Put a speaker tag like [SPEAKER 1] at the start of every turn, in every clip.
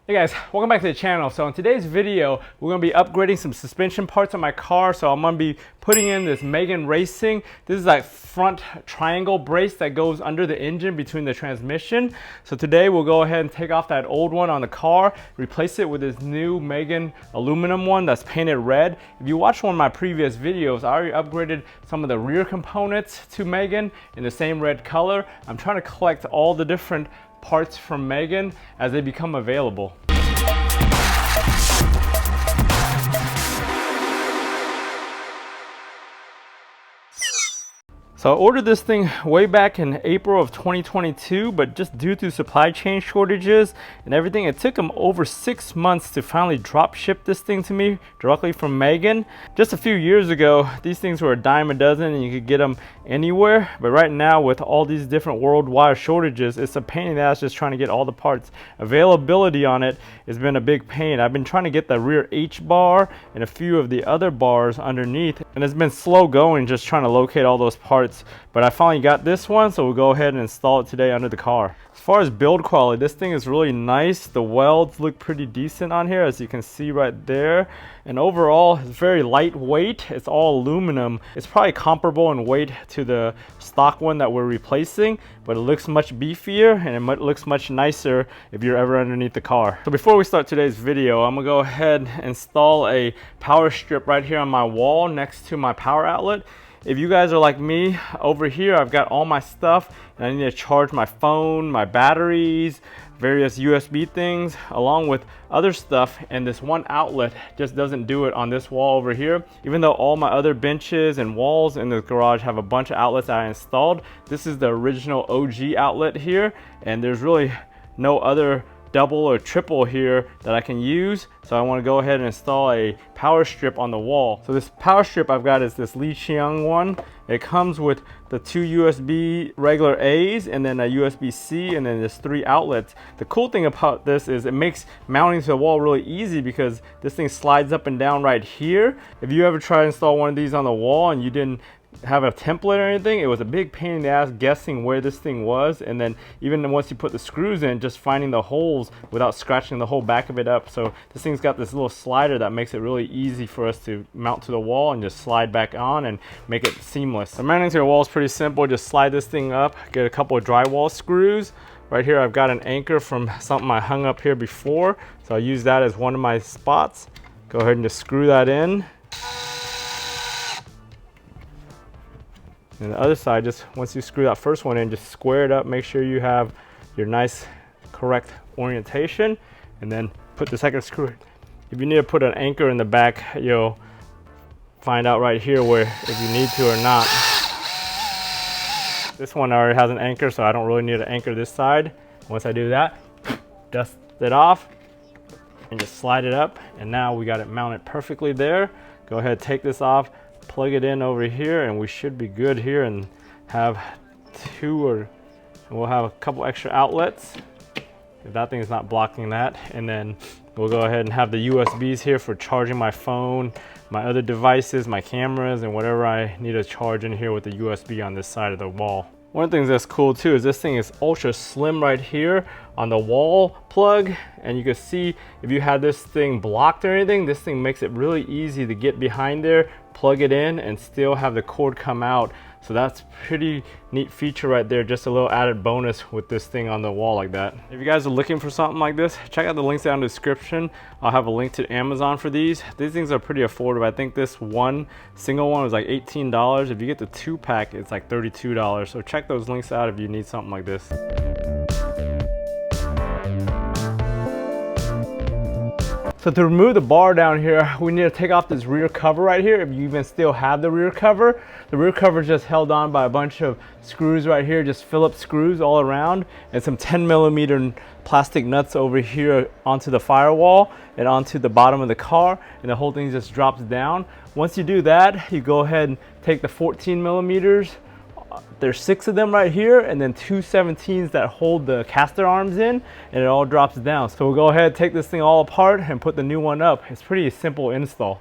[SPEAKER 1] Hey guys, welcome back to the channel. So in today's video, we're going to be upgrading some suspension parts on my car. So I'm going to be putting in this Megan Racing. This is like front triangle brace that goes under the engine between the transmission. So today we'll go ahead and take off that old one on the car, replace it with this new Megan aluminum one that's painted red. If you watched one of my previous videos, I already upgraded some of the rear components to Megan in the same red color. I'm trying to collect all the different parts from Megan as they become available. So I ordered this thing way back in April of 2022, but just due to supply chain shortages and everything, it took them over 6 months to finally drop ship this thing to me directly from Megan. Just a few years ago, these things were a dime a dozen and you could get them anywhere. But right now, with all these different worldwide shortages, it's a pain in the ass just trying to get all the parts. Availability on it has been a big pain. I've been trying to get the rear H bar and a few of the other bars underneath, and it's been slow going just trying to locate all those parts. But I finally got this one, so we'll go ahead and install it today under the car. As far as build quality, this thing is really nice. The welds look pretty decent on here, as you can see right there. And overall, it's very lightweight. It's all aluminum. It's probably comparable in weight to the stock one that we're replacing, but it looks much beefier and it looks much nicer if you're ever underneath the car. So before we start today's video, I'm gonna go ahead and install a power strip right here on my wall next to my power outlet. If you guys are like me, over here I've got all my stuff and I need to charge my phone, my batteries, various USB things, along with other stuff, and this one outlet just doesn't do it on this wall over here. Even though all my other benches and walls in the garage have a bunch of outlets that I installed, this is the original OG outlet here, and there's really no other double or triple here that I can use. So I want to go ahead and install a power strip on the wall. So this power strip I've got is this Li Qiang one. It comes with the 2 USB regular A's and then a USB-C, and then there's 3 outlets. The cool thing about this is it makes mounting to the wall really easy because this thing slides up and down right here. If you ever try to install one of these on the wall and you didn't have a template or anything, it was a big pain in the ass guessing where this thing was, and then even once you put the screws in, just finding the holes without scratching the whole back of it up. So this thing's got this little slider that makes it really easy for us to mount to the wall and just slide back on and make it seamless. So mounting to the wall is pretty simple. Just slide this thing up, get a couple of drywall screws. Right here I've got an anchor from something I hung up here before, so I'll use that as one of my spots. Go ahead and just screw that in. And the other side, just once you screw that first one in, just square it up, make sure you have your nice correct orientation, and then put the second screw in. If you need to put an anchor in the back, you'll find out right here where if you need to or not. This one already has an anchor, so I don't really need to anchor this side. Once I do that, dust it off and just slide it up, and now we got it mounted perfectly there. Go ahead, take this off, plug it in over here, and we should be good here and have we'll have a couple extra outlets if that thing's not blocking that. And then we'll go ahead and have the USBs here for charging my phone, my other devices, my cameras, and whatever I need to charge in here with the USB on this side of the wall. One of the things that's cool too is this thing is ultra slim right here on the wall plug, and you can see if you had this thing blocked or anything, this thing makes it really easy to get behind there, plug it in, and still have the cord come out. So that's pretty neat feature right there, just a little added bonus with this thing on the wall like that. If you guys are looking for something like this, check out the links down in the description. I'll have a link to Amazon for these. These things are pretty affordable. I think this one single one was like $18. If you get the 2-pack, it's like $32. So check those links out if you need something like this. So to remove the bar down here, we need to take off this rear cover right here, if you even still have the rear cover. The rear cover is just held on by a bunch of screws right here, just Phillips screws all around, and some 10mm plastic nuts over here onto the firewall and onto the bottom of the car, and the whole thing just drops down. Once you do that, you go ahead and take the 14mm. There's 6 of them right here, and then 2 17s that hold the caster arms in, and it all drops down. So we'll go ahead, take this thing all apart and put the new one up. It's pretty simple install.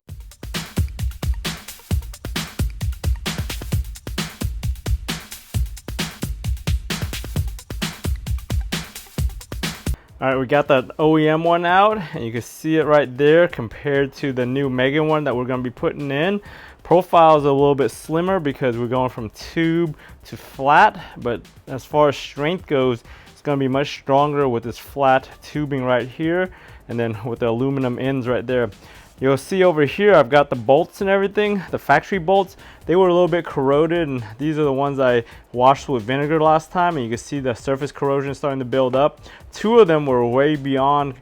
[SPEAKER 1] All right, we got that OEM one out, and you can see it right there compared to the new Megan one that we're going to be putting in. Profile is a little bit slimmer because we're going from tube to flat, but as far as strength goes, it's going to be much stronger with this flat tubing right here, and then with the aluminum ends right there. You'll see over here I've got the bolts and everything, the factory bolts. They were a little bit corroded, and these are the ones I washed with vinegar last time, and you can see the surface corrosion starting to build up. Two of them were way beyond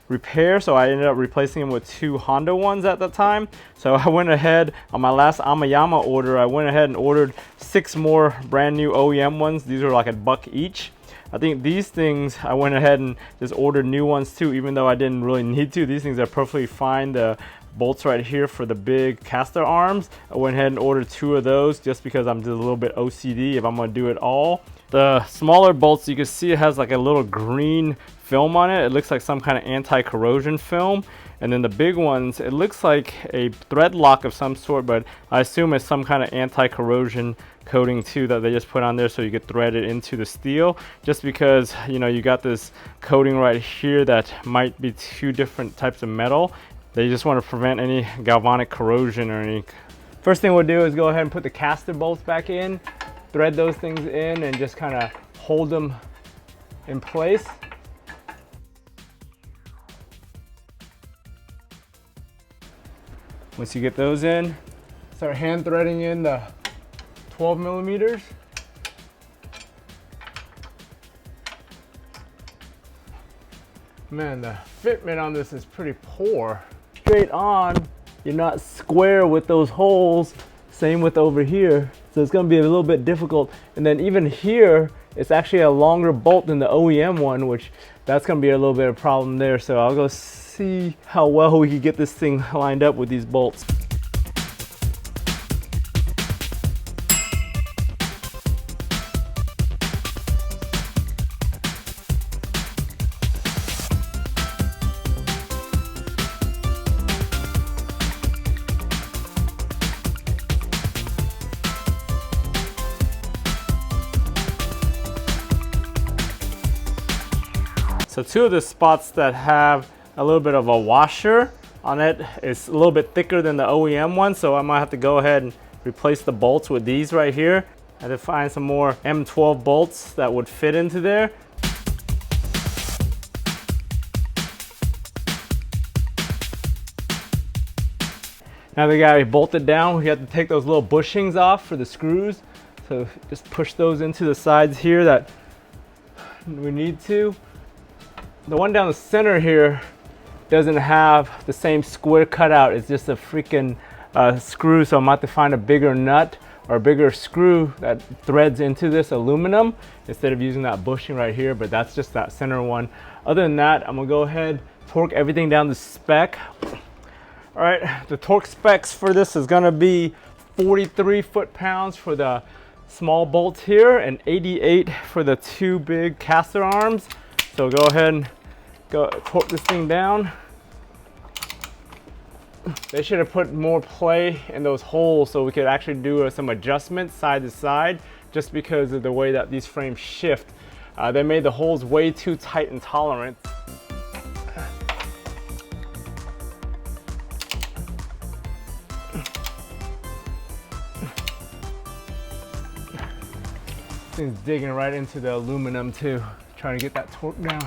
[SPEAKER 1] repair, so I ended up replacing them with two Honda ones at the time. So I went ahead on my last Amayama order, I went ahead and ordered 6 more brand new OEM ones. These are like $1 each. I think these things, I went ahead and just ordered new ones too, even though I didn't really need to. These things are perfectly fine. The bolts right here for the big caster arms, I went ahead and ordered 2 of those just because I'm just a little bit OCD if I'm gonna do it all. The smaller bolts, you can see it has like a little green film on it. It looks like some kind of anti-corrosion film. And then the big ones, it looks like a thread lock of some sort, but I assume it's some kind of anti-corrosion coating too that they just put on there so you could thread it into the steel, just because, you know, you got this coating right here that might be 2 different types of metal. They just want to prevent any galvanic corrosion or any. First thing we'll do is go ahead and put the caster bolts back in, thread those things in, and just kind of hold them in place. Once you get those in, start hand threading in the 12 millimeters. Man, the fitment on this is pretty poor. Straight on, you're not square with those holes. Same with over here. So it's gonna be a little bit difficult. And then even here, it's actually a longer bolt than the OEM one, which that's gonna be a little bit of a problem there. So I'll go see how well we can get this thing lined up with these bolts. So 2 of the spots that have a little bit of a washer on it is a little bit thicker than the OEM one, so I might have to go ahead and replace the bolts with these right here. I had to find some more M12 bolts that would fit into there. Now they got it bolted down. We have to take those little bushings off for the screws. So just push those into the sides here that we need to. The one down the center here doesn't have the same square cutout. It's just a freaking screw, so I'm about to find a bigger nut or a bigger screw that threads into this aluminum instead of using that bushing right here, but that's just that center one. Other than that, I'm gonna go ahead, torque everything down to spec. All right, the torque specs for this is gonna be 43 foot-pounds for the small bolts here and 88 for the 2 big caster arms. So go ahead and torque this thing down. They should have put more play in those holes so we could actually do some adjustments side to side, just because of the way that these frames shift. They made the holes way too tight and tolerant. This thing's digging right into the aluminum too, trying to get that torque down.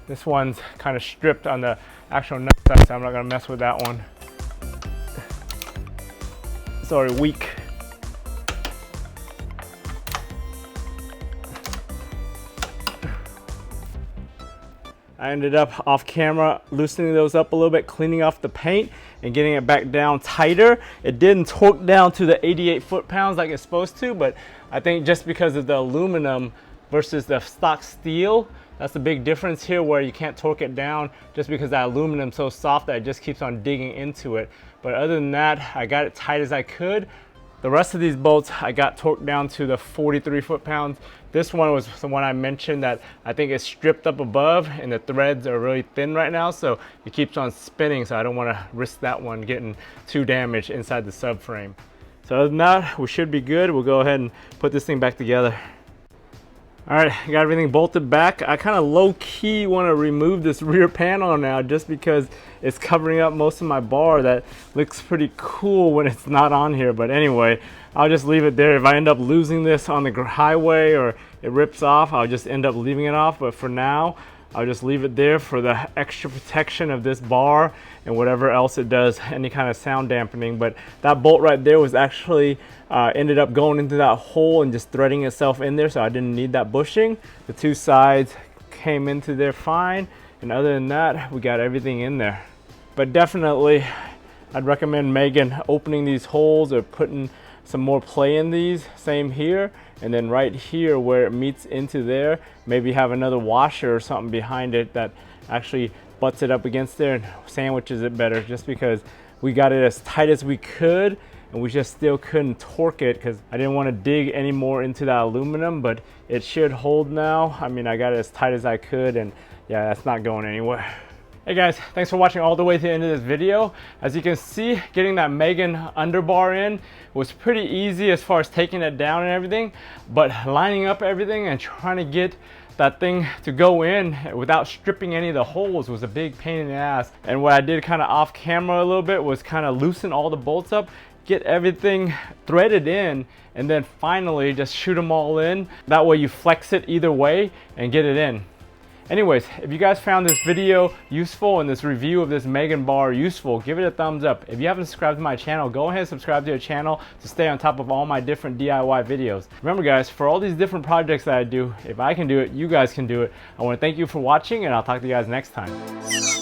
[SPEAKER 1] This one's kind of stripped on the actual nut side, so I'm not gonna mess with that one. It's already weak. I ended up off camera loosening those up a little bit, cleaning off the paint and getting it back down tighter. It didn't torque down to the 88 foot-pounds like it's supposed to, but I think just because of the aluminum versus the stock steel, that's the big difference here, where you can't torque it down just because that aluminum's so soft that it just keeps on digging into it. But other than that, I got it tight as I could. The rest of these bolts I got torqued down to the 43 foot-pounds This one was the one I mentioned that I think is stripped up above and the threads are really thin right now, so it keeps on spinning, so I don't want to risk that one getting too damaged inside the subframe. So other than that, we should be good. We'll go ahead and put this thing back together. All right, got everything bolted back. I kind of low-key want to remove this rear panel now just because it's covering up most of my bar. That looks pretty cool when it's not on here, but anyway, I'll just leave it there. If I end up losing this on the highway or it rips off, I'll just end up leaving it off, but for now, I'll just leave it there for the extra protection of this bar and whatever else it does, any kind of sound dampening. But that bolt right there was actually ended up going into that hole and just threading itself in there, so I didn't need that bushing. The two sides came into there fine, and other than that, we got everything in there. But definitely, I'd recommend Megan opening these holes or putting some more play in these. Same here, and then right here where it meets into there, maybe have another washer or something behind it that actually butts it up against there and sandwiches it better, just because we got it as tight as we could and we just still couldn't torque it because I didn't want to dig any more into that aluminum, but it should hold now. I mean, I got it as tight as I could, and yeah, that's not going anywhere. Hey guys, thanks for watching all the way to the end of this video. As you can see, getting that Megan underbar in was pretty easy as far as taking it down and everything, but lining up everything and trying to get that thing to go in without stripping any of the holes was a big pain in the ass. And what I did kind of off camera a little bit was kind of loosen all the bolts up, get everything threaded in, and then finally just shoot them all in. That way you flex it either way and get it in. Anyways, if you guys found this video useful and this review of this Megan bar useful, give it a thumbs up. If you haven't subscribed to my channel, go ahead and subscribe to the channel to stay on top of all my different DIY videos. Remember guys, for all these different projects that I do, if I can do it, you guys can do it. I want to thank you for watching, and I'll talk to you guys next time.